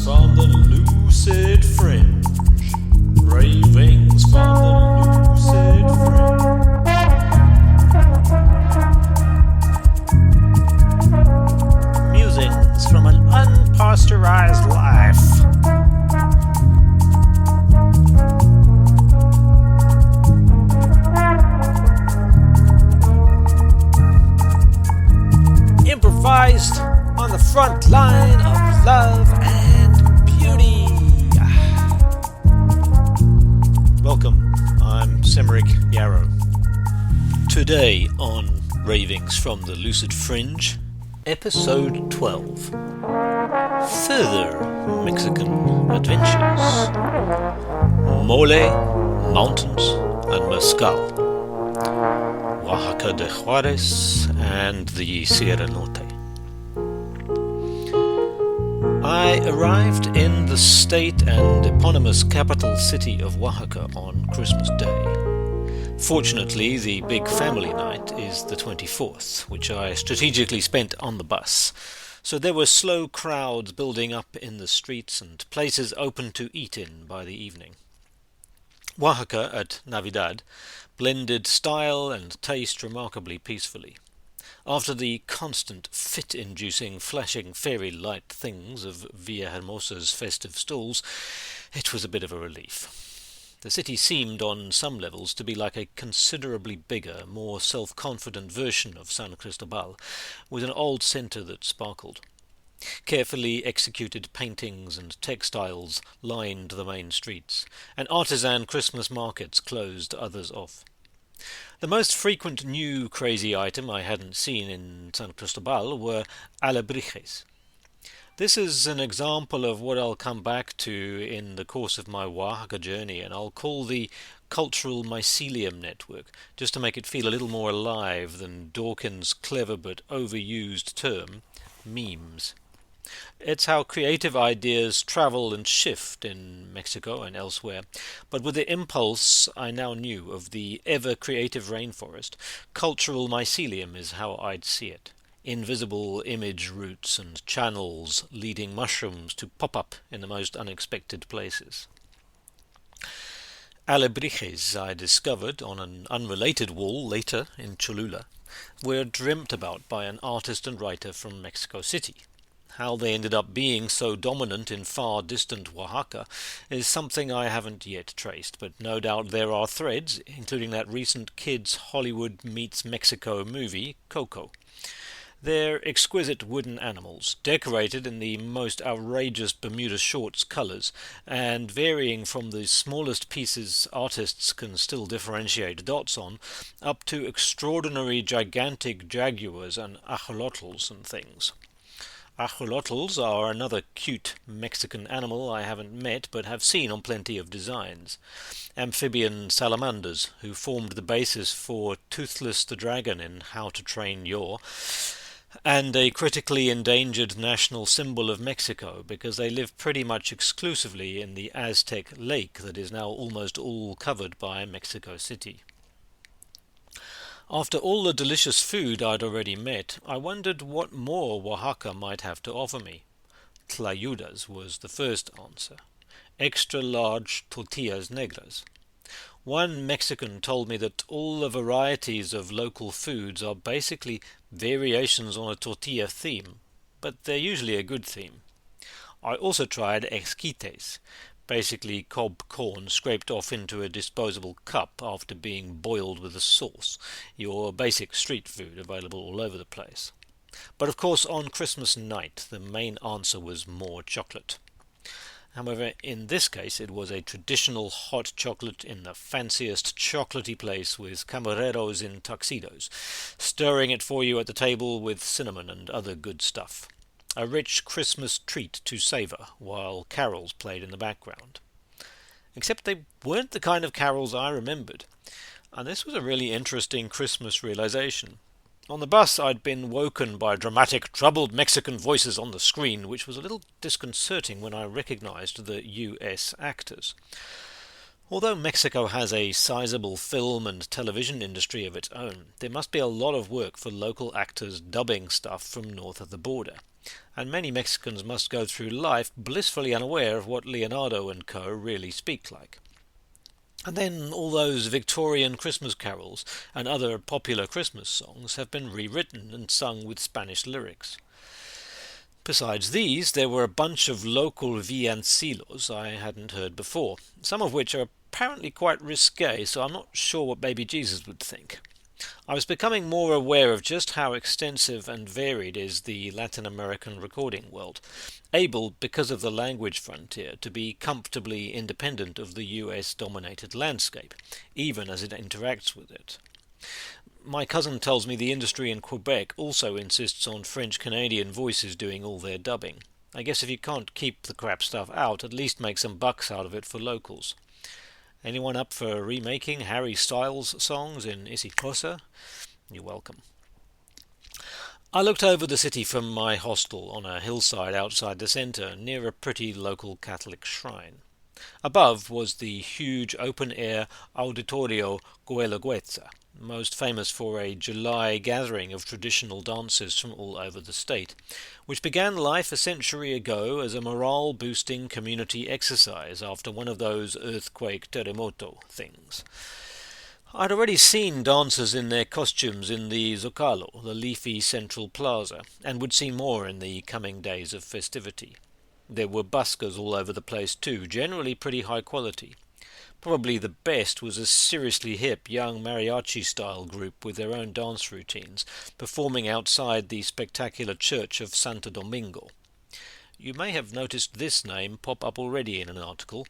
from the Lucid Fringe. Ravings from the Lucid Fringe. Musings from an unpasteurized life. Improvised on the front line of love and beauty. Welcome, I'm Semeric Yarrow. Today on Ravings from the Lucid Fringe, Episode 12. Further Mexican Adventures. Mole, Mountains, and Mezcal. Oaxaca de Juarez and the Sierra Norte. I arrived in the state and eponymous capital city of Oaxaca on Christmas Day. Fortunately, the big family night is the 24th, which I strategically spent on the bus, so there were slow crowds building up in the streets and places open to eat in by the evening. Oaxaca at Navidad blended style and taste remarkably peacefully. After the constant fit-inducing, flashing fairy light things of Villahermosa's festive stalls, it was a bit of a relief. The city seemed, on some levels, to be like a considerably bigger, more self-confident version of San Cristobal, with an old centre that sparkled. Carefully executed paintings and textiles lined the main streets, and artisan Christmas markets closed others off. The most frequent new crazy item I hadn't seen in San Cristobal were alebrijes. This is an example of what I'll come back to in the course of my Oaxaca journey, and I'll call the cultural mycelium network, just to make it feel a little more alive than Dawkins' clever but overused term, memes. It's how creative ideas travel and shift in Mexico and elsewhere, but with the impulse I now knew of the ever-creative rainforest, cultural mycelium is how I'd see it. Invisible image routes and channels leading mushrooms to pop up in the most unexpected places. Alebrijes, I discovered on an unrelated wall later in Cholula, were dreamt about by an artist and writer from Mexico City. How they ended up being so dominant in far distant Oaxaca is something I haven't yet traced, but no doubt there are threads, including that recent kids' Hollywood meets Mexico movie, Coco. They're exquisite wooden animals, decorated in the most outrageous Bermuda shorts colours, and varying from the smallest pieces artists can still differentiate dots on, up to extraordinary gigantic jaguars and axolotls and things. Axolotls are another cute Mexican animal I haven't met but have seen on plenty of designs. Amphibian salamanders, who formed the basis for Toothless the Dragon in How to Train Your, and a critically endangered national symbol of Mexico because they live pretty much exclusively in the Aztec lake that is now almost all covered by Mexico City. After all the delicious food I'd already met, I wondered what more Oaxaca might have to offer me. Tlayudas was the first answer. Extra-large tortillas negras. One Mexican told me that all the varieties of local foods are basically variations on a tortilla theme, but they're usually a good theme. I also tried esquites, basically cob corn scraped off into a disposable cup after being boiled with a sauce, your basic street food available all over the place. But of course on Christmas night the main answer was more chocolate. However, in this case it was a traditional hot chocolate in the fanciest chocolatey place with camareros in tuxedos, stirring it for you at the table with cinnamon and other good stuff. A rich Christmas treat to savour, while carols played in the background. Except they weren't the kind of carols I remembered, and this was a really interesting Christmas realization. On the bus I'd been woken by dramatic, troubled Mexican voices on the screen, which was a little disconcerting when I recognized the US actors. Although Mexico has a sizable film and television industry of its own, there must be a lot of work for local actors dubbing stuff from north of the border, and many Mexicans must go through life blissfully unaware of what Leonardo and co. really speak like. And then all those Victorian Christmas carols and other popular Christmas songs have been rewritten and sung with Spanish lyrics. Besides these, there were a bunch of local villancillos I hadn't heard before, some of which are apparently quite risque, so I'm not sure what baby Jesus would think. I was becoming more aware of just how extensive and varied is the Latin American recording world, able, because of the language frontier, to be comfortably independent of the US-dominated landscape, even as it interacts with it. My cousin tells me the industry in Quebec also insists on French-Canadian voices doing all their dubbing. I guess if you can't keep the crap stuff out, at least make some bucks out of it for locals. Anyone up for remaking Harry Styles songs in Isiposa? You're welcome. I looked over the city from my hostel on a hillside outside the centre, near a pretty local Catholic shrine. Above was the huge open-air Auditorio Guelaguetza, most famous for a July gathering of traditional dancers from all over the state, which began life a century ago as a morale-boosting community exercise after one of those earthquake terremoto things. I'd already seen dancers in their costumes in the Zocalo, the leafy central plaza, and would see more in the coming days of festivity. There were buskers all over the place too, generally pretty high quality. Probably the best was a seriously hip young mariachi-style group with their own dance routines, performing outside the spectacular church of Santo Domingo. You may have noticed this name pop up already in an article.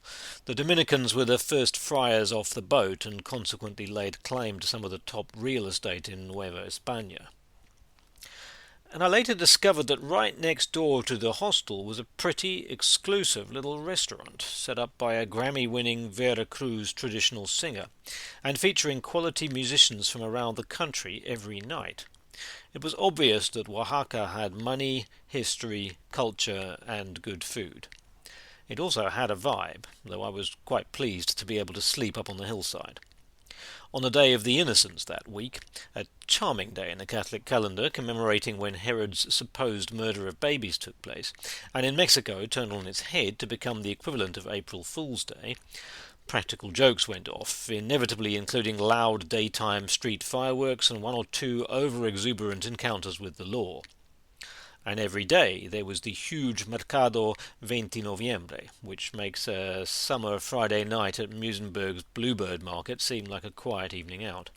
The Dominicans were the first friars off the boat and consequently laid claim to some of the top real estate in Nueva España. And I later discovered that right next door to the hostel was a pretty exclusive little restaurant set up by a Grammy-winning Veracruz traditional singer and featuring quality musicians from around the country every night. It was obvious that Oaxaca had money, history, culture, and good food. It also had a vibe, though I was quite pleased to be able to sleep up on the hillside. On the day of the Innocents that week, a charming day in the Catholic calendar commemorating when Herod's supposed murder of babies took place, and in Mexico turned on its head to become the equivalent of April Fool's Day, practical jokes went off, inevitably including loud daytime street fireworks and one or two over-exuberant encounters with the law. And every day there was the huge Mercado 20 Noviembre, which makes a summer Friday night at Musenberg's Bluebird Market seem like a quiet evening out.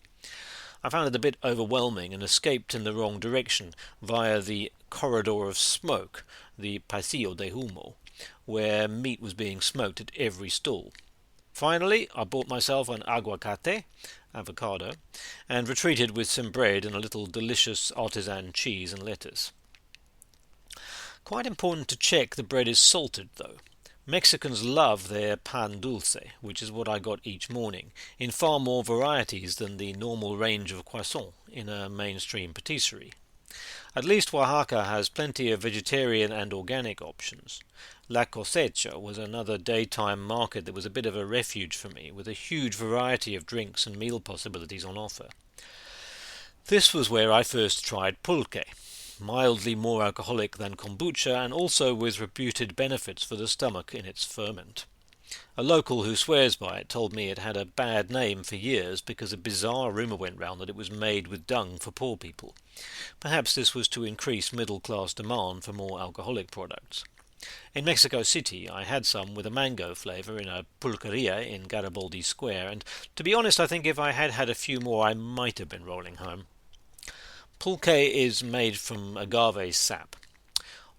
I found it a bit overwhelming and escaped in the wrong direction via the corridor of smoke, the Pasillo de Humo, where meat was being smoked at every stall. Finally, I bought myself an aguacate, avocado, and retreated with some bread and a little delicious artisan cheese and lettuce. Quite important to check the bread is salted, though. Mexicans love their pan dulce, which is what I got each morning, in far more varieties than the normal range of croissants in a mainstream patisserie. At least Oaxaca has plenty of vegetarian and organic options. La Cosecha was another daytime market that was a bit of a refuge for me, with a huge variety of drinks and meal possibilities on offer. This was where I first tried pulque, mildly more alcoholic than kombucha and also with reputed benefits for the stomach in its ferment. A local who swears by it told me it had a bad name for years because a bizarre rumour went round that it was made with dung for poor people. Perhaps this was to increase middle-class demand for more alcoholic products. In Mexico City I had some with a mango flavour in a pulqueria in Garibaldi Square, and to be honest I think if I had had a few more I might have been rolling home. Pulque is made from agave sap.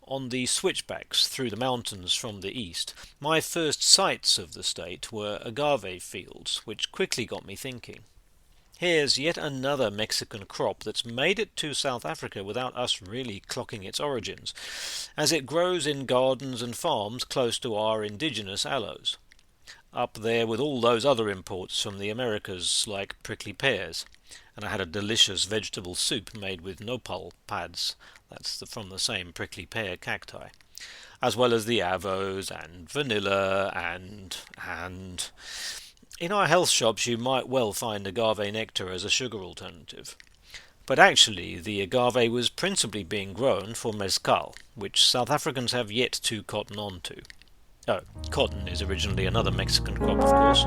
On the switchbacks through the mountains from the east, my first sights of the state were agave fields, which quickly got me thinking. Here's yet another Mexican crop that's made it to South Africa without us really clocking its origins, as it grows in gardens and farms close to our indigenous aloes. Up there with all those other imports from the Americas like prickly pears, and I had a delicious vegetable soup made with nopal pads, that's from the same prickly pear cacti, as well as the avos and vanilla and In our health shops you might well find agave nectar as a sugar alternative. But actually the agave was principally being grown for mezcal, which South Africans have yet to cotton on to. Oh, cotton is originally another Mexican crop, of course.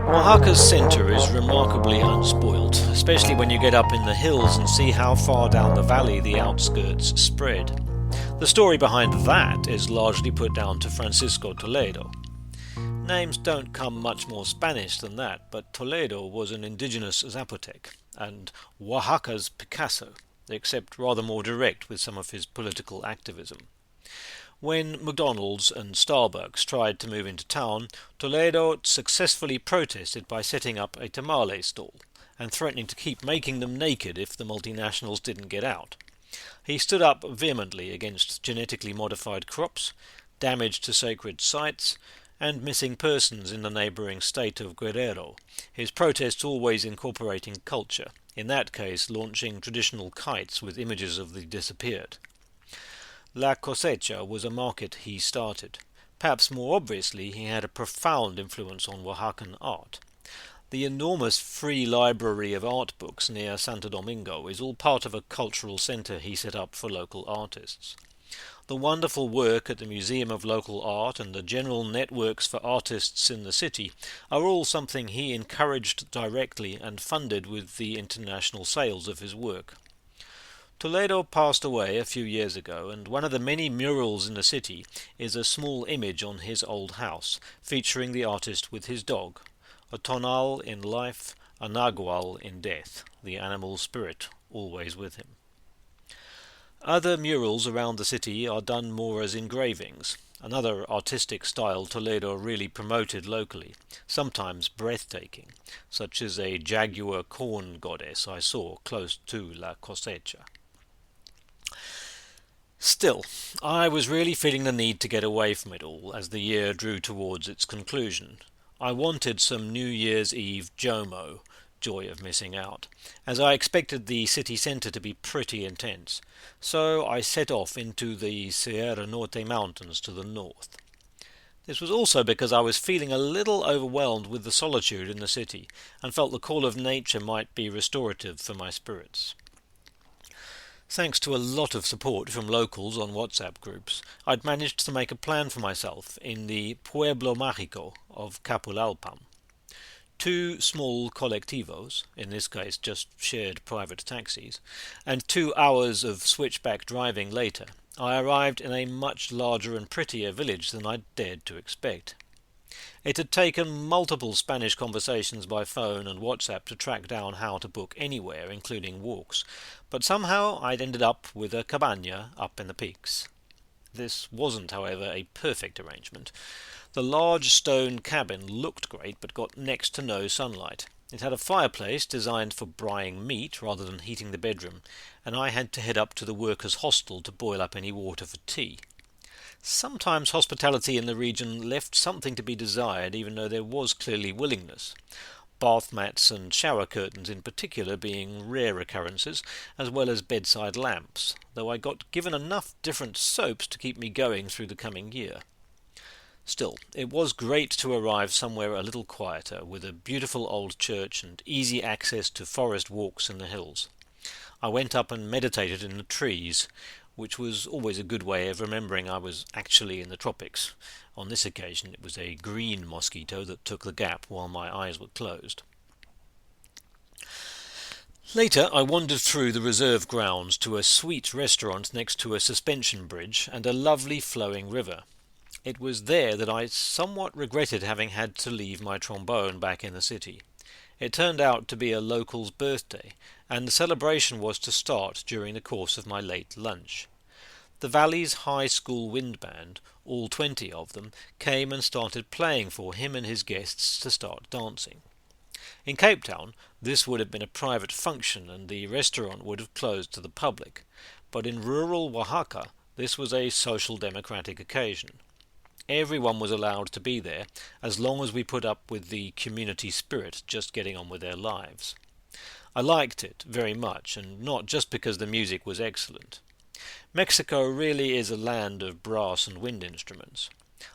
Oaxaca's centre is remarkably unspoilt, especially when you get up in the hills and see how far down the valley the outskirts spread. The story behind that is largely put down to Francisco Toledo. Names don't come much more Spanish than that, but Toledo was an indigenous Zapotec, and Oaxaca's Picasso, except rather more direct with some of his political activism. When McDonald's and Starbucks tried to move into town, Toledo successfully protested by setting up a tamale stall and threatening to keep making them naked if the multinationals didn't get out. He stood up vehemently against genetically modified crops, damage to sacred sites, and missing persons in the neighbouring state of Guerrero, his protests always incorporating culture, in that case launching traditional kites with images of the disappeared. La Cosecha was a market he started. Perhaps more obviously, he had a profound influence on Oaxacan art. The enormous free library of art books near Santo Domingo is all part of a cultural centre he set up for local artists. The wonderful work at the Museum of Local Art and the general networks for artists in the city are all something he encouraged directly and funded with the international sales of his work. Toledo passed away a few years ago, and one of the many murals in the city is a small image on his old house, featuring the artist with his dog, a tonal in life, a nagual in death, the animal spirit always with him. Other murals around the city are done more as engravings, another artistic style Toledo really promoted locally, sometimes breathtaking, such as a jaguar corn goddess I saw close to La Cosecha. Still, I was really feeling the need to get away from it all as the year drew towards its conclusion. I wanted some New Year's Eve JOMO, joy of missing out, as I expected the city centre to be pretty intense, so I set off into the Sierra Norte mountains to the north. This was also because I was feeling a little overwhelmed with the solitude in the city, and felt the call of nature might be restorative for my spirits. Thanks to a lot of support from locals on WhatsApp groups, I'd managed to make a plan for myself in the Pueblo Mágico of Capulalpam. 2 small colectivos, in this case just shared private taxis, and 2 hours of switchback driving later, I arrived in a much larger and prettier village than I'd dared to expect. It had taken multiple Spanish conversations by phone and WhatsApp to track down how to book anywhere, including walks, but somehow I'd ended up with a cabana up in the peaks. This wasn't, however, a perfect arrangement. The large stone cabin looked great but got next to no sunlight. It had a fireplace designed for brying meat rather than heating the bedroom, and I had to head up to the workers' hostel to boil up any water for tea. Sometimes hospitality in the region left something to be desired, even though there was clearly willingness. Bath mats and shower curtains in particular being rare occurrences, as well as bedside lamps, though I got given enough different soaps to keep me going through the coming year. Still, it was great to arrive somewhere a little quieter, with a beautiful old church and easy access to forest walks in the hills. I went up and meditated in the trees, which was always a good way of remembering I was actually in the tropics. On this occasion it was a green mosquito that took the gap while my eyes were closed. Later I wandered through the reserve grounds to a sweet restaurant next to a suspension bridge and a lovely flowing river. It was there that I somewhat regretted having had to leave my trombone back in the city. It turned out to be a local's birthday, and the celebration was to start during the course of my late lunch. The Valley's high school wind band, all 20 of them, came and started playing for him and his guests to start dancing. In Cape Town, this would have been a private function and the restaurant would have closed to the public, but in rural Oaxaca this was a social democratic occasion. Everyone was allowed to be there, as long as we put up with the community spirit just getting on with their lives. I liked it very much, and not just because the music was excellent. Mexico really is a land of brass and wind instruments.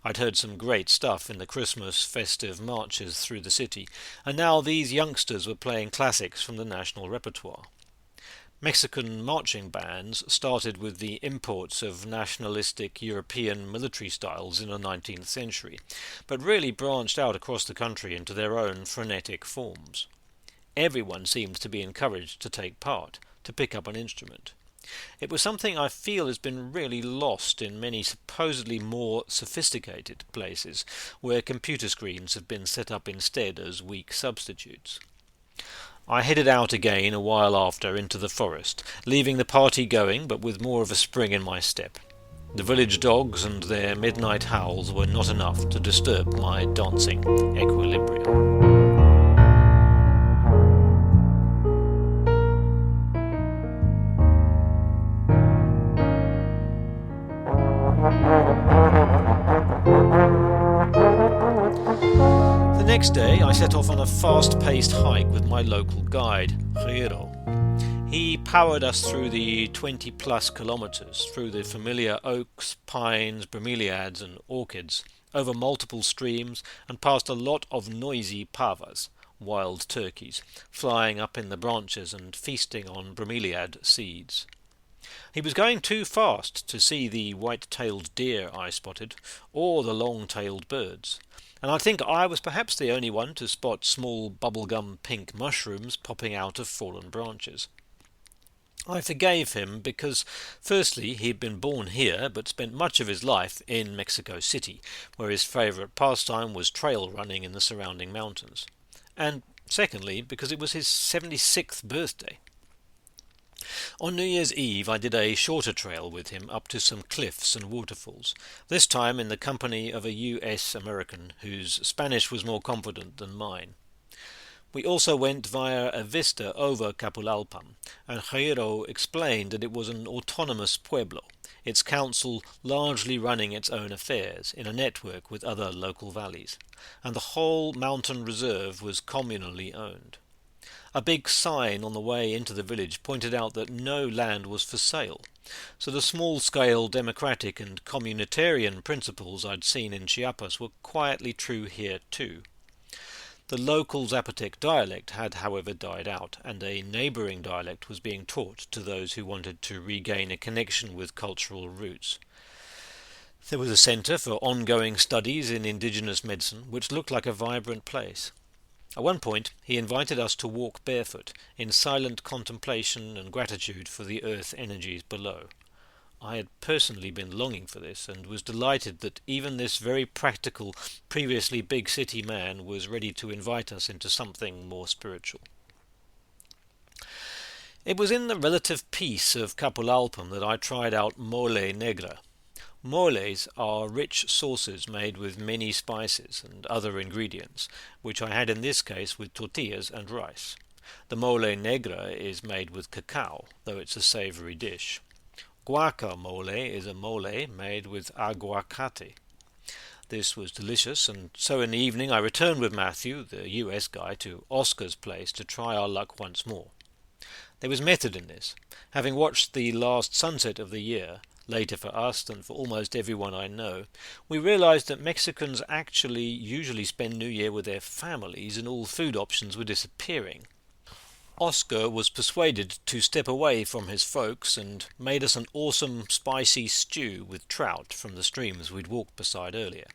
I'd heard some great stuff in the Christmas festive marches through the city, and now these youngsters were playing classics from the national repertoire. Mexican marching bands started with the imports of nationalistic European military styles in the 19th century, but really branched out across the country into their own frenetic forms. Everyone seemed to be encouraged to take part, to pick up an instrument. It was something I feel has been really lost in many supposedly more sophisticated places, where computer screens have been set up instead as weak substitutes. I headed out again a while after into the forest, leaving the party going but with more of a spring in my step. The village dogs and their midnight howls were not enough to disturb my dancing equilibrium. The next day I set off on a fast-paced hike with my local guide, Jairo. He powered us through the 20-plus kilometers, through the familiar oaks, pines, bromeliads and orchids, over multiple streams and past a lot of noisy pavas, wild turkeys, flying up in the branches and feasting on bromeliad seeds. He was going too fast to see the white-tailed deer I spotted, or the long-tailed birds, and I think I was perhaps the only one to spot small bubblegum pink mushrooms popping out of fallen branches. I forgave him because, firstly, he had been born here but spent much of his life in Mexico City, where his favourite pastime was trail running in the surrounding mountains, and secondly, because it was his 76th birthday. On New Year's Eve I did a shorter trail with him up to some cliffs and waterfalls, this time in the company of a US American whose Spanish was more confident than mine. We also went via a vista over Capulalpan, and Jairo explained that it was an autonomous pueblo, its council largely running its own affairs in a network with other local valleys, and the whole mountain reserve was communally owned. A big sign on the way into the village pointed out that no land was for sale, so the small-scale democratic and communitarian principles I'd seen in Chiapas were quietly true here too. The local Zapotec dialect had, however, died out, and a neighbouring dialect was being taught to those who wanted to regain a connection with cultural roots. There was a centre for ongoing studies in indigenous medicine, which looked like a vibrant place. At one point he invited us to walk barefoot, in silent contemplation and gratitude for the earth energies below. I had personally been longing for this, and was delighted that even this very practical, previously big city man was ready to invite us into something more spiritual. It was in the relative peace of Capulalpan that I tried out mole negra. Moles are rich sauces made with many spices and other ingredients, which I had in this case with tortillas and rice. The mole negra is made with cacao, though it's a savoury dish. Guacamole is a mole made with aguacate. This was delicious, and so in the evening I returned with Matthew, the US guy, to Oscar's place to try our luck once more. There was method in this. Having watched the last sunset of the year, later for us than for almost everyone I know, we realized that Mexicans actually usually spend New Year with their families and all food options were disappearing. Oscar was persuaded to step away from his folks and made us an awesome spicy stew with trout from the streams we'd walked beside earlier,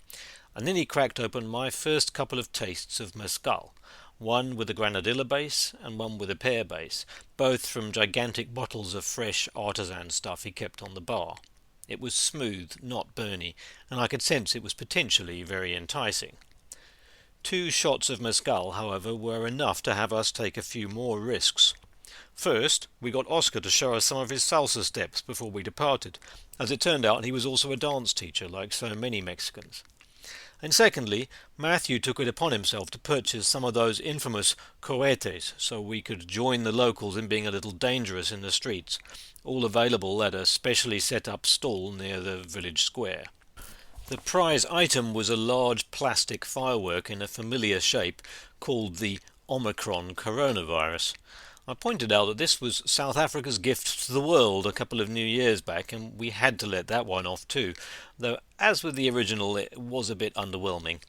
and then he cracked open my first couple of tastes of mezcal, one with a granadilla base and one with a pear base, both from gigantic bottles of fresh artisan stuff he kept on the bar. It was smooth, not burny, and I could sense it was potentially very enticing. 2 shots of mezcal, however, were enough to have us take a few more risks. First, we got Oscar to show us some of his salsa steps before we departed. As it turned out, he was also a dance teacher, like so many Mexicans. And secondly, Matthew took it upon himself to purchase some of those infamous cohetes, so we could join the locals in being a little dangerous in the streets, all available at a specially set-up stall near the village square. The prize item was a large plastic firework in a familiar shape called the Omicron coronavirus. I pointed out that this was South Africa's gift to the world a couple of New Years back, and we had to let that one off too, though as with the original it was a bit underwhelming.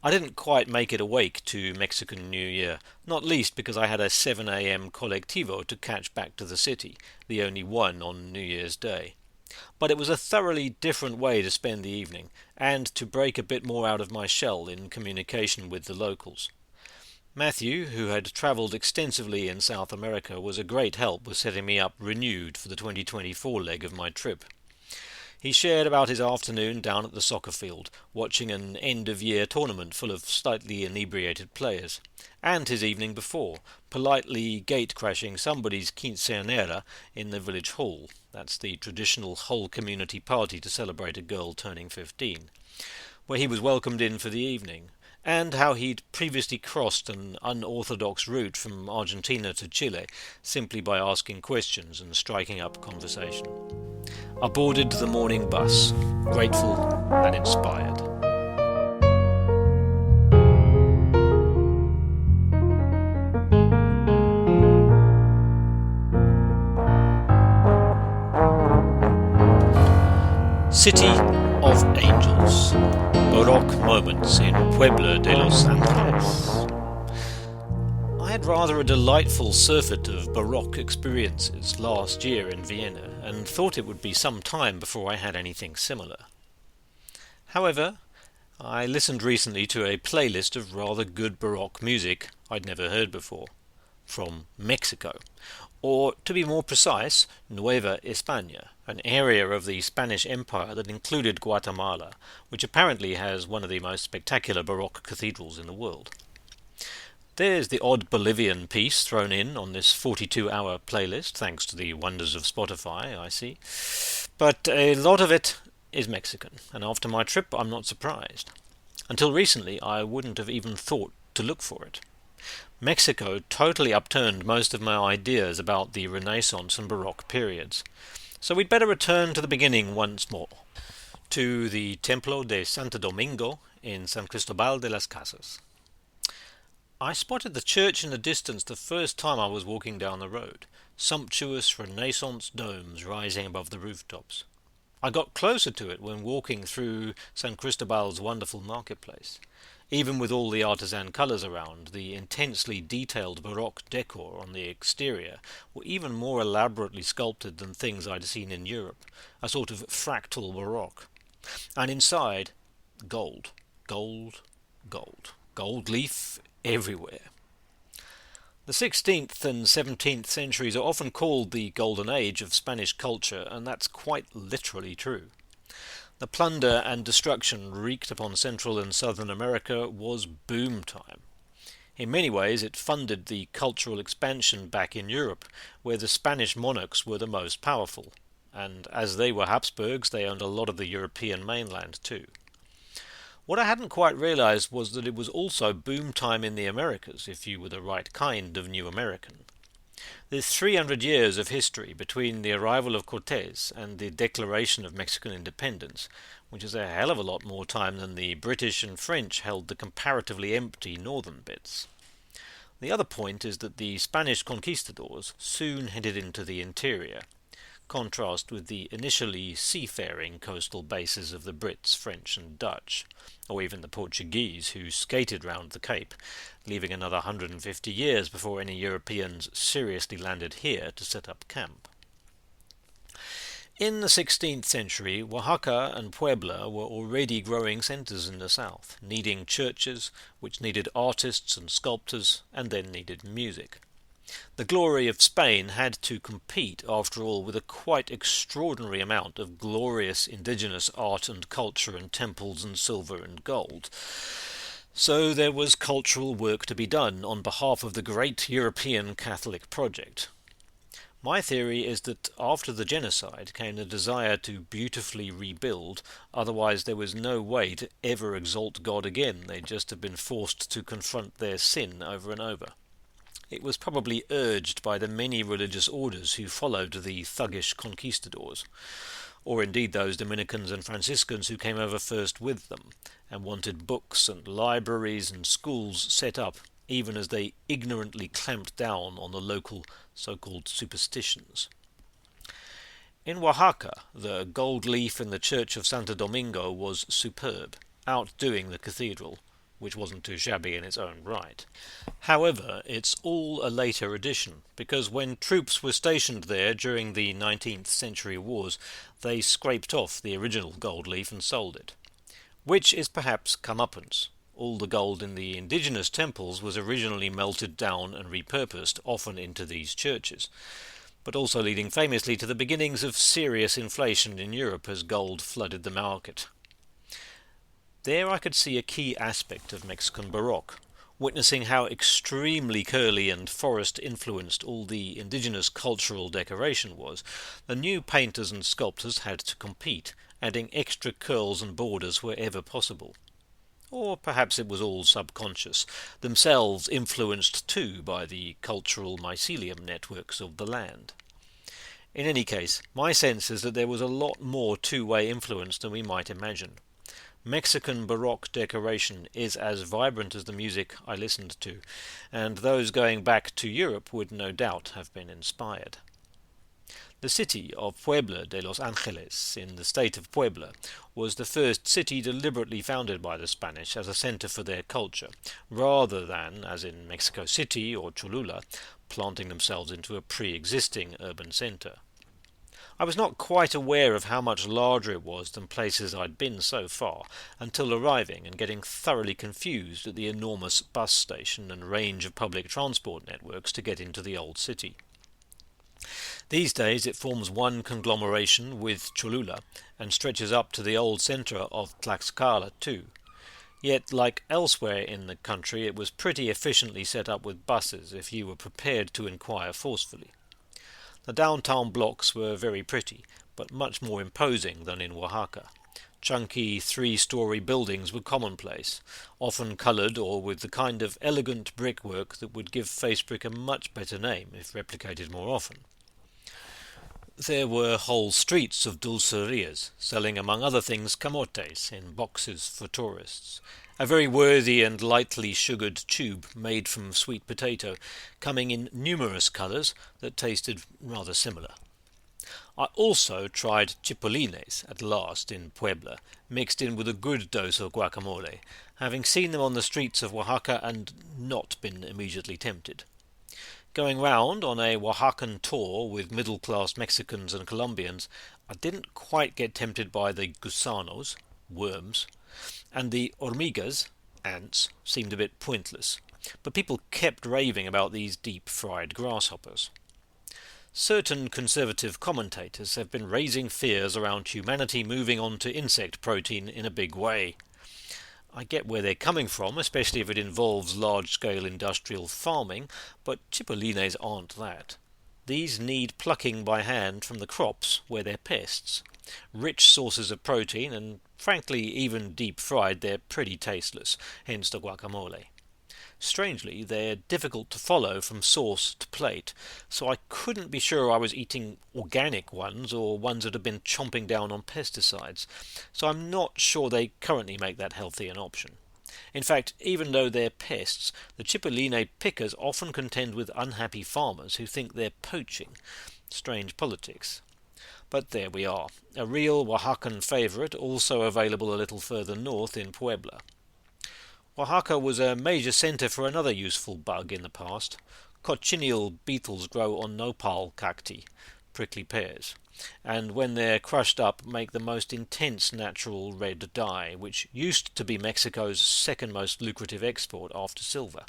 I didn't quite make it awake to Mexican New Year, not least because I had a 7 a.m. colectivo to catch back to the city, the only one on New Year's Day. But it was a thoroughly different way to spend the evening, and to break a bit more out of my shell in communication with the locals. Matthew, who had travelled extensively in South America, was a great help with setting me up renewed for the 2024 leg of my trip. He shared about his afternoon down at the soccer field, watching an end-of-year tournament full of slightly inebriated players, and his evening before, politely gate-crashing somebody's quinceañera in the village hall. That's the traditional whole community party to celebrate a girl turning 15, where he was welcomed in for the evening, and how he'd previously crossed an unorthodox route from Argentina to Chile simply by asking questions and striking up conversation. I boarded the morning bus, grateful and inspired. City of Angels. Baroque moments in Puebla de los Ángeles. I had rather a delightful surfeit of Baroque experiences last year in Vienna, and thought it would be some time before I had anything similar. However, I listened recently to a playlist of rather good Baroque music I'd never heard before, from Mexico, or to be more precise, Nueva España, an area of the Spanish Empire that included Guatemala, which apparently has one of the most spectacular Baroque cathedrals in the world. There's the odd Bolivian piece thrown in on this 42-hour playlist, thanks to the wonders of Spotify, I see. But a lot of it is Mexican, and after my trip I'm not surprised. Until recently I wouldn't have even thought to look for it. Mexico totally upturned most of my ideas about the Renaissance and Baroque periods, so we'd better return to the beginning once more, to the Templo de Santo Domingo in San Cristobal de las Casas. I spotted the church in the distance the first time I was walking down the road, sumptuous Renaissance domes rising above the rooftops. I got closer to it when walking through San Cristobal's wonderful marketplace. Even with all the artisan colours around, the intensely detailed Baroque decor on the exterior were even more elaborately sculpted than things I'd seen in Europe, a sort of fractal Baroque. And inside, gold, gold, gold, gold leaf everywhere. The 16th and 17th centuries are often called the Golden Age of Spanish culture, and that's quite literally true. The plunder and destruction wreaked upon Central and Southern America was boom time. In many ways it funded the cultural expansion back in Europe, where the Spanish monarchs were the most powerful, and as they were Habsburgs, they owned a lot of the European mainland too. What I hadn't quite realized was that it was also boom time in the Americas, if you were the right kind of New American. There's 300 years of history between the arrival of Cortés and the declaration of Mexican independence, which is a hell of a lot more time than the British and French held the comparatively empty northern bits. The other point is that the Spanish conquistadors soon headed into the interior, contrast with the initially seafaring coastal bases of the Brits, French and Dutch, or even the Portuguese who skated round the Cape, leaving another 150 years before any Europeans seriously landed here to set up camp. In the 16th century, Oaxaca and Puebla were already growing centres in the south, needing churches, which needed artists and sculptors, and then needed music. The glory of Spain had to compete, after all, with a quite extraordinary amount of glorious indigenous art and culture and temples and silver and gold. So there was cultural work to be done on behalf of the great European Catholic project. My theory is that after the genocide came the desire to beautifully rebuild, otherwise there was no way to ever exalt God again. They'd just have been forced to confront their sin over and over. It was probably urged by the many religious orders who followed the thuggish conquistadors, or indeed those Dominicans and Franciscans who came over first with them, and wanted books and libraries and schools set up, even as they ignorantly clamped down on the local so-called superstitions. In Oaxaca, the gold leaf in the church of Santo Domingo was superb, outdoing the cathedral, which wasn't too shabby in its own right. However, it's all a later addition, because when troops were stationed there during the 19th century wars, they scraped off the original gold leaf and sold it. Which is perhaps comeuppance. All the gold in the indigenous temples was originally melted down and repurposed, often into these churches, but also leading famously to the beginnings of serious inflation in Europe as gold flooded the market. There I could see a key aspect of Mexican Baroque, witnessing how extremely curly and forest-influenced all the indigenous cultural decoration was. The new painters and sculptors had to compete, adding extra curls and borders wherever possible. Or perhaps it was all subconscious, themselves influenced too by the cultural mycelium networks of the land. In any case, my sense is that there was a lot more two-way influence than we might imagine. Mexican Baroque decoration is as vibrant as the music I listened to, and those going back to Europe would no doubt have been inspired. The city of Puebla de los Angeles, in the state of Puebla, was the first city deliberately founded by the Spanish as a center for their culture, rather than, as in Mexico City or Cholula, planting themselves into a pre-existing urban center. I was not quite aware of how much larger it was than places I'd been so far, until arriving and getting thoroughly confused at the enormous bus station and range of public transport networks to get into the old city. These days it forms one conglomeration with Cholula and stretches up to the old centre of Tlaxcala too. Yet, like elsewhere in the country, it was pretty efficiently set up with buses if you were prepared to inquire forcefully. The downtown blocks were very pretty, but much more imposing than in Oaxaca. Chunky three-story buildings were commonplace, often coloured or with the kind of elegant brickwork that would give Facebrick a much better name if replicated more often. There were whole streets of dulcerias, selling among other things camotes in boxes for tourists, a very worthy and lightly sugared tube made from sweet potato, coming in numerous colours that tasted rather similar. I also tried chipolines at last in Puebla, mixed in with a good dose of guacamole, having seen them on the streets of Oaxaca and not been immediately tempted. Going round on a Oaxacan tour with middle-class Mexicans and Colombians, I didn't quite get tempted by the gusanos, worms, and the hormigas, ants, seemed a bit pointless, but people kept raving about these deep-fried grasshoppers. Certain conservative commentators have been raising fears around humanity moving on to insect protein in a big way. I get where they're coming from, especially if it involves large-scale industrial farming, but chipolines aren't that. These need plucking by hand from the crops where they're pests. Rich sources of protein, and frankly, even deep-fried, they're pretty tasteless, hence the guacamole. Strangely, they're difficult to follow from source to plate, so I couldn't be sure I was eating organic ones or ones that had been chomping down on pesticides, so I'm not sure they currently make that healthy an option. In fact, even though they're pests, the chipoline pickers often contend with unhappy farmers who think they're poaching. Strange politics. But there we are, a real Oaxacan favourite, also available a little further north in Puebla. Oaxaca was a major centre for another useful bug in the past. Cochineal beetles grow on nopal cacti, prickly pears, and when they're crushed up make the most intense natural red dye, which used to be Mexico's second most lucrative export after silver.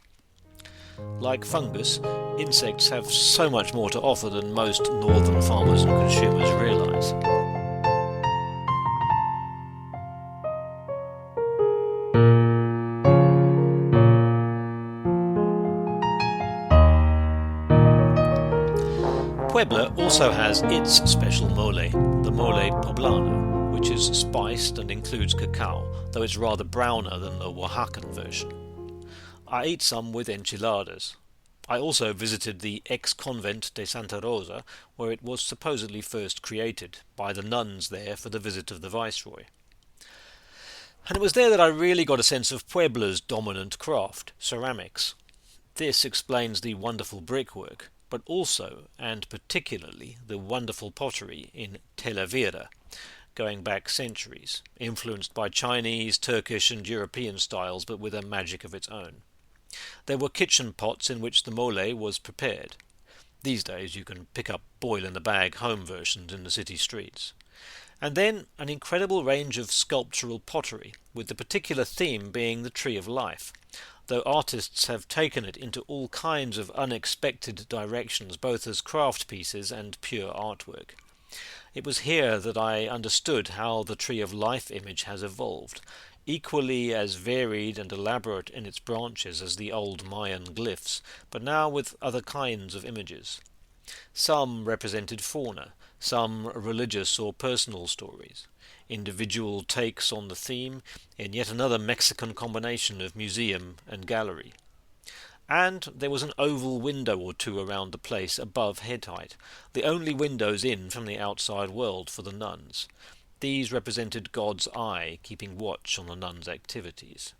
Like fungus, insects have so much more to offer than most northern farmers and consumers realise. Puebla also has its special mole, the mole poblano, which is spiced and includes cacao, though it's rather browner than the Oaxacan version. I ate some with enchiladas. I also visited the ex-convent de Santa Rosa, where it was supposedly first created, by the nuns there for the visit of the viceroy. And it was there that I really got a sense of Puebla's dominant craft, ceramics. This explains the wonderful brickwork, but also, and particularly, the wonderful pottery in Talavera, going back centuries, influenced by Chinese, Turkish and European styles, but with a magic of its own. There were kitchen pots in which the mole was prepared. These days you can pick up boil-in-the-bag home versions in the city streets. And then an incredible range of sculptural pottery, with the particular theme being the Tree of Life, though artists have taken it into all kinds of unexpected directions, both as craft pieces and pure artwork. It was here that I understood how the Tree of Life image has evolved, equally as varied and elaborate in its branches as the old Mayan glyphs, but now with other kinds of images. Some represented fauna, some religious or personal stories, individual takes on the theme in yet another Mexican combination of museum and gallery. And there was an oval window or two around the place above head height, the only windows in from the outside world for the nuns. These represented God's eye, keeping watch on the nuns' activities.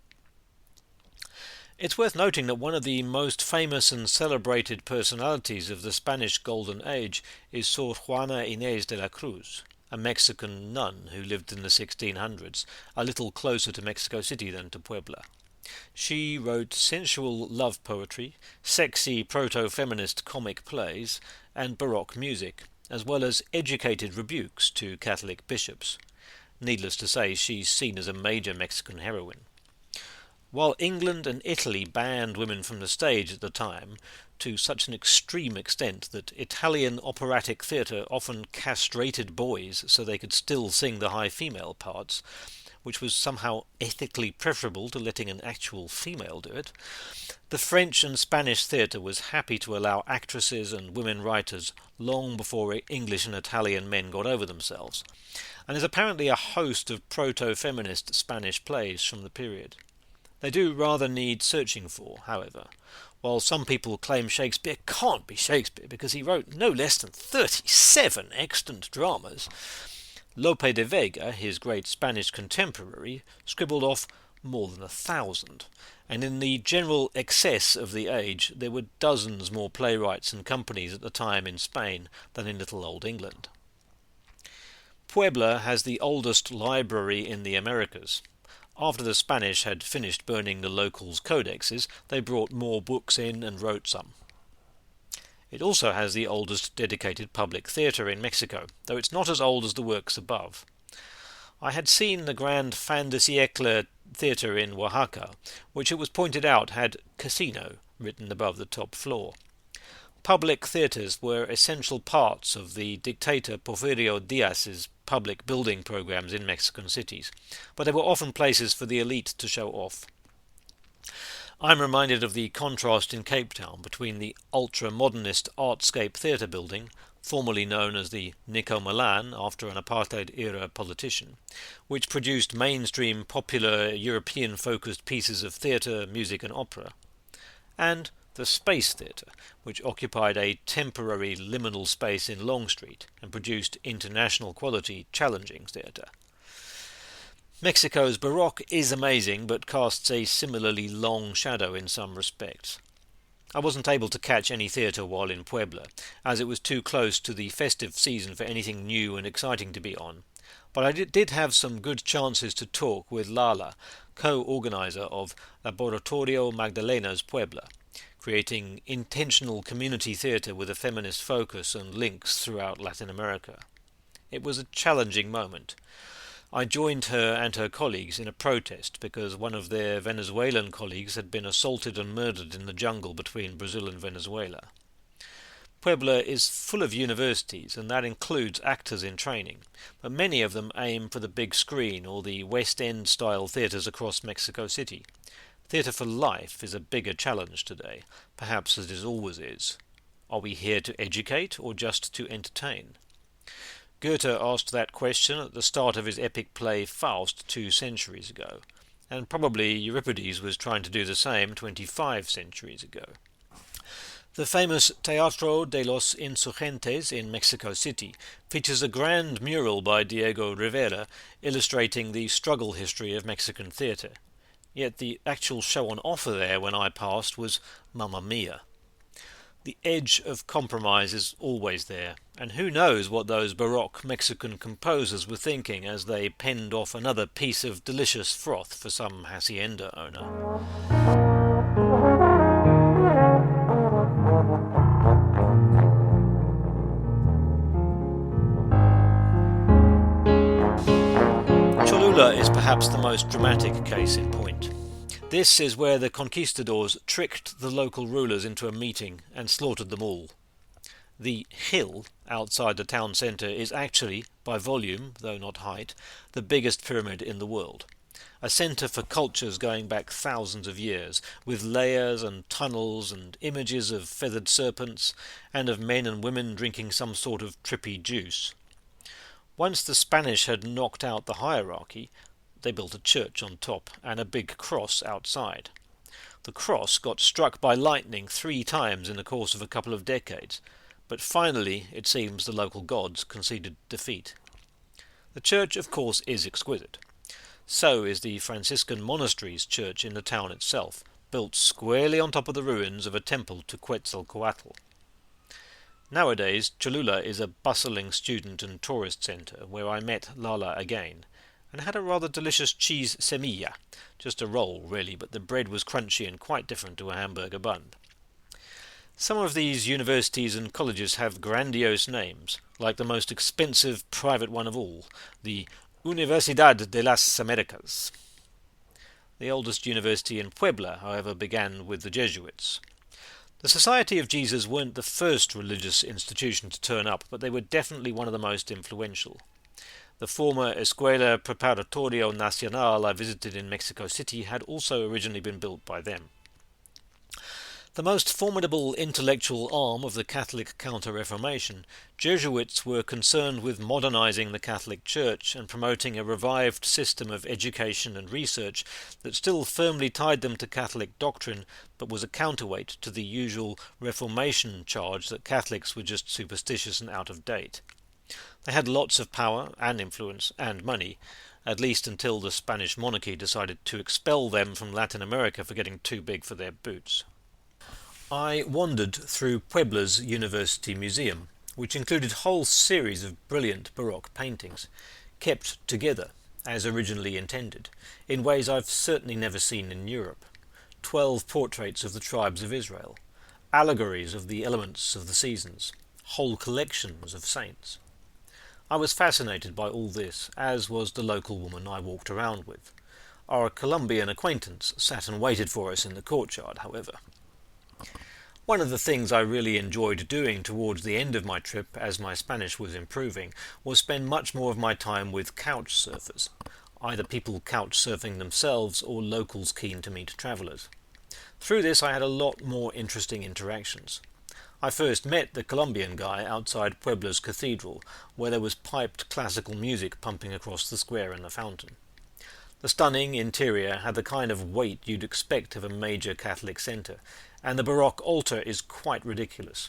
It's worth noting that one of the most famous and celebrated personalities of the Spanish Golden Age is Sor Juana Inés de la Cruz, a Mexican nun who lived in the 1600s, a little closer to Mexico City than to Puebla. She wrote sensual love poetry, sexy proto-feminist comic plays, and Baroque music, as well as educated rebukes to Catholic bishops. Needless to say, she's seen as a major Mexican heroine. While England and Italy banned women from the stage at the time, to such an extreme extent that Italian operatic theatre often castrated boys so they could still sing the high female parts, which was somehow ethically preferable to letting an actual female do it, the French and Spanish theatre was happy to allow actresses and women writers long before English and Italian men got over themselves, and there's apparently a host of proto-feminist Spanish plays from the period. They do rather need searching for, however. While some people claim Shakespeare can't be Shakespeare because he wrote no less than 37 extant dramas, Lope de Vega, his great Spanish contemporary, scribbled off more than 1,000, and in the general excess of the age there were dozens more playwrights and companies at the time in Spain than in little old England. Puebla has the oldest library in the Americas. After the Spanish had finished burning the locals' codexes, they brought more books in and wrote some. It also has the oldest dedicated public theatre in Mexico, though it's not as old as the works above. I had seen the Grand Fin de Siècle theatre in Oaxaca, which it was pointed out had casino written above the top floor. Public theatres were essential parts of the dictator Porfirio Diaz's public building programs in Mexican cities, but they were often places for the elite to show off. I'm reminded of the contrast in Cape Town between the ultra-modernist Artscape Theatre building, formerly known as the Nico Milan after an apartheid-era politician, which produced mainstream popular European-focused pieces of theatre, music and opera, and the Space Theatre, which occupied a temporary liminal space in Long Street and produced international quality challenging theatre. Mexico's Baroque is amazing, but casts a similarly long shadow in some respects. I wasn't able to catch any theatre while in Puebla, as it was too close to the festive season for anything new and exciting to be on, but I did have some good chances to talk with Lala, co-organizer of Laboratorio Magdalena's Puebla, creating intentional community theatre with a feminist focus and links throughout Latin America. It was a challenging moment. I joined her and her colleagues in a protest because one of their Venezuelan colleagues had been assaulted and murdered in the jungle between Brazil and Venezuela. Puebla is full of universities, and that includes actors in training, but many of them aim for the big screen or the West End-style theatres across Mexico City. Theatre for life is a bigger challenge today, perhaps as it always is. Are we here to educate or just to entertain? Goethe asked that question at the start of his epic play Faust 2 centuries ago, and probably Euripides was trying to do the same 25 centuries ago. The famous Teatro de los Insurgentes in Mexico City features a grand mural by Diego Rivera illustrating the struggle history of Mexican theatre. Yet the actual show on offer there when I passed was Mamma Mia. The edge of compromise is always there, and who knows what those Baroque Mexican composers were thinking as they penned off another piece of delicious froth for some hacienda owner. Cholula is perhaps the most dramatic case in point. This is where the conquistadors tricked the local rulers into a meeting and slaughtered them all. The hill outside the town centre is actually, by volume, though not height, the biggest pyramid in the world. A centre for cultures going back thousands of years, with layers and tunnels and images of feathered serpents and of men and women drinking some sort of trippy juice. Once the Spanish had knocked out the hierarchy, they built a church on top and a big cross outside. The cross got struck by lightning 3 times in the course of a couple of decades, but finally it seems the local gods conceded defeat. The church, of course, is exquisite. So is the Franciscan monastery's church in the town itself, built squarely on top of the ruins of a temple to Quetzalcoatl. Nowadays, Cholula is a bustling student and tourist centre where I met Lala again, and had a rather delicious cheese semilla, just a roll really, but the bread was crunchy and quite different to a hamburger bun. Some of these universities and colleges have grandiose names, like the most expensive private one of all, the Universidad de las Americas. The oldest university in Puebla, however, began with the Jesuits. The Society of Jesus weren't the first religious institution to turn up, but they were definitely one of the most influential. The former Escuela Preparatorio Nacional I visited in Mexico City had also originally been built by them. The most formidable intellectual arm of the Catholic Counter-Reformation, Jesuits were concerned with modernizing the Catholic Church and promoting a revived system of education and research that still firmly tied them to Catholic doctrine, but was a counterweight to the usual Reformation charge that Catholics were just superstitious and out of date. They had lots of power and influence and money, at least until the Spanish monarchy decided to expel them from Latin America for getting too big for their boots. I wandered through Puebla's University Museum, which included a whole series of brilliant Baroque paintings, kept together, as originally intended, in ways I've certainly never seen in Europe. 12 portraits of the tribes of Israel, allegories of the elements of the seasons, whole collections of saints. I was fascinated by all this, as was the local woman I walked around with. Our Colombian acquaintance sat and waited for us in the courtyard, however. One of the things I really enjoyed doing towards the end of my trip, as my Spanish was improving, was spend much more of my time with couch surfers, either people couch surfing themselves or locals keen to meet travellers. Through this I had a lot more interesting interactions. I first met the Colombian guy outside Puebla's cathedral, where there was piped classical music pumping across the square and the fountain. The stunning interior had the kind of weight you'd expect of a major Catholic centre, and the Baroque altar is quite ridiculous,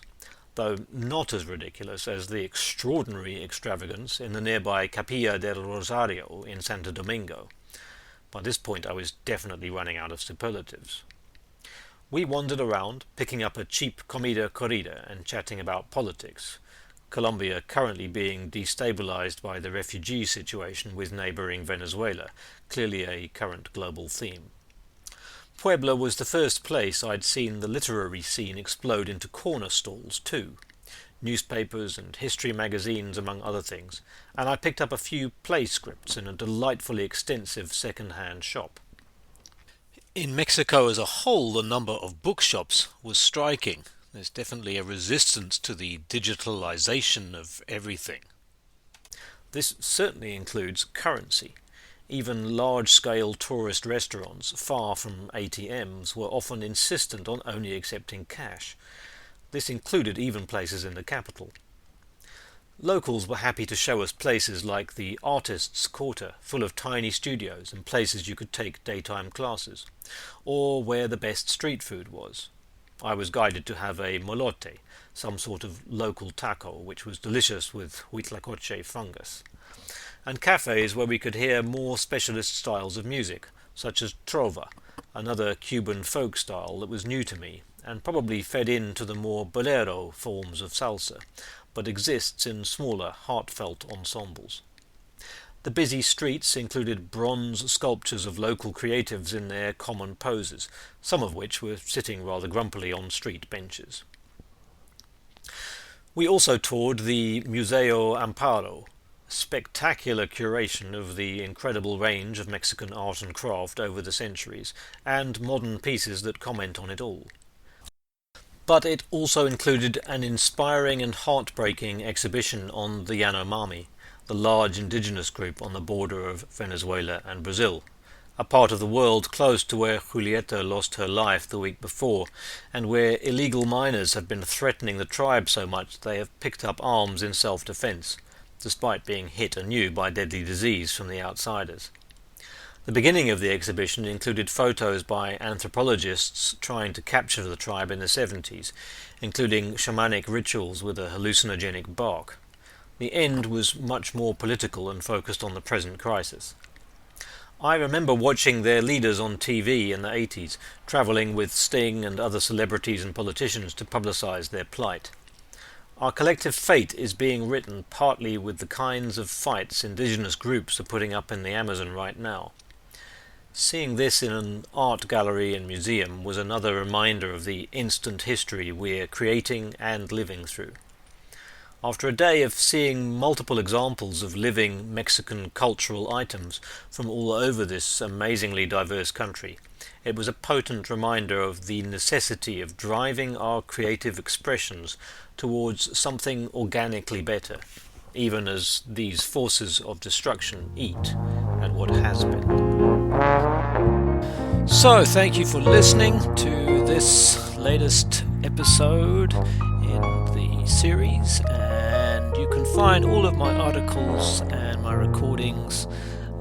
though not as ridiculous as the extraordinary extravagance in the nearby Capilla del Rosario in Santo Domingo. By this point I was definitely running out of superlatives. We wandered around, picking up a cheap comida corrida and chatting about politics, Colombia currently being destabilized by the refugee situation with neighboring Venezuela, clearly a current global theme. Puebla was the first place I'd seen the literary scene explode into corner stalls too, newspapers and history magazines among other things, and I picked up a few play scripts in a delightfully extensive second-hand shop. In Mexico as a whole, the number of bookshops was striking. There's definitely a resistance to the digitalization of everything. This certainly includes currency. Even large-scale tourist restaurants, far from ATMs, were often insistent on only accepting cash. This included even places in the capital. Locals were happy to show us places like the Artists' Quarter, full of tiny studios and places you could take daytime classes, or where the best street food was. I was guided to have a molote, some sort of local taco, which was delicious with huitlacoche fungus, and cafes where we could hear more specialist styles of music, such as trova, another Cuban folk style that was new to me, and probably fed into the more bolero forms of salsa, but exists in smaller, heartfelt ensembles. The busy streets included bronze sculptures of local creatives in their common poses, some of which were sitting rather grumpily on street benches. We also toured the Museo Amparo, a spectacular curation of the incredible range of Mexican art and craft over the centuries, and modern pieces that comment on it all. But it also included an inspiring and heartbreaking exhibition on the Yanomami, the large indigenous group on the border of Venezuela and Brazil, a part of the world close to where Julieta lost her life the week before, and where illegal miners have been threatening the tribe so much they have picked up arms in self-defense, despite being hit anew by deadly disease from the outsiders. The beginning of the exhibition included photos by anthropologists trying to capture the tribe in the 70s, including shamanic rituals with a hallucinogenic bark. The end was much more political and focused on the present crisis. I remember watching their leaders on TV in the 80s, travelling with Sting and other celebrities and politicians to publicise their plight. Our collective fate is being written partly with the kinds of fights indigenous groups are putting up in the Amazon right now. Seeing this in an art gallery and museum was another reminder of the instant history we're creating and living through. After a day of seeing multiple examples of living Mexican cultural items from all over this amazingly diverse country, it was a potent reminder of the necessity of driving our creative expressions towards something organically better, even as these forces of destruction eat at what has been. So, thank you for listening to this latest episode in the series, and you can find all of my articles and my recordings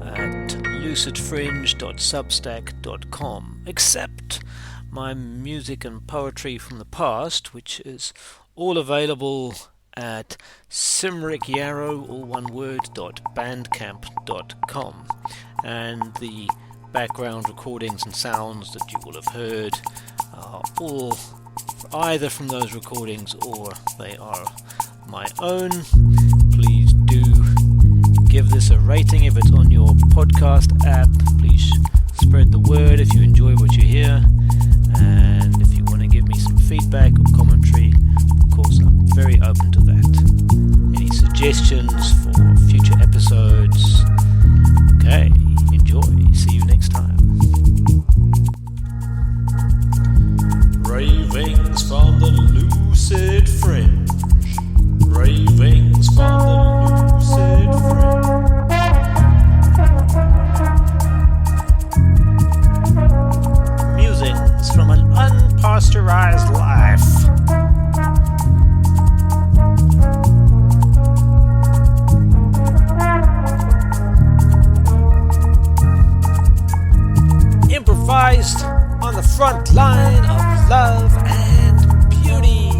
at lucidfringe.substack.com, except my music and poetry from the past, which is all available at simrickyarrow, all one word, .bandcamp.com, and the background recordings and sounds that you will have heard are all either from those recordings or they are my own. Please do give this a rating if it's on your podcast app. Please spread the word if you enjoy what you hear, and if you want to give me some feedback or commentary, of course I'm very open to that. Any suggestions for future episodes? Okay, enjoy. See you next time. Ravings from the Lucid Fringe. Ravings from the Lucid Fringe. Musings from an unpasteurized life. Improvised on the front line of love and beauty.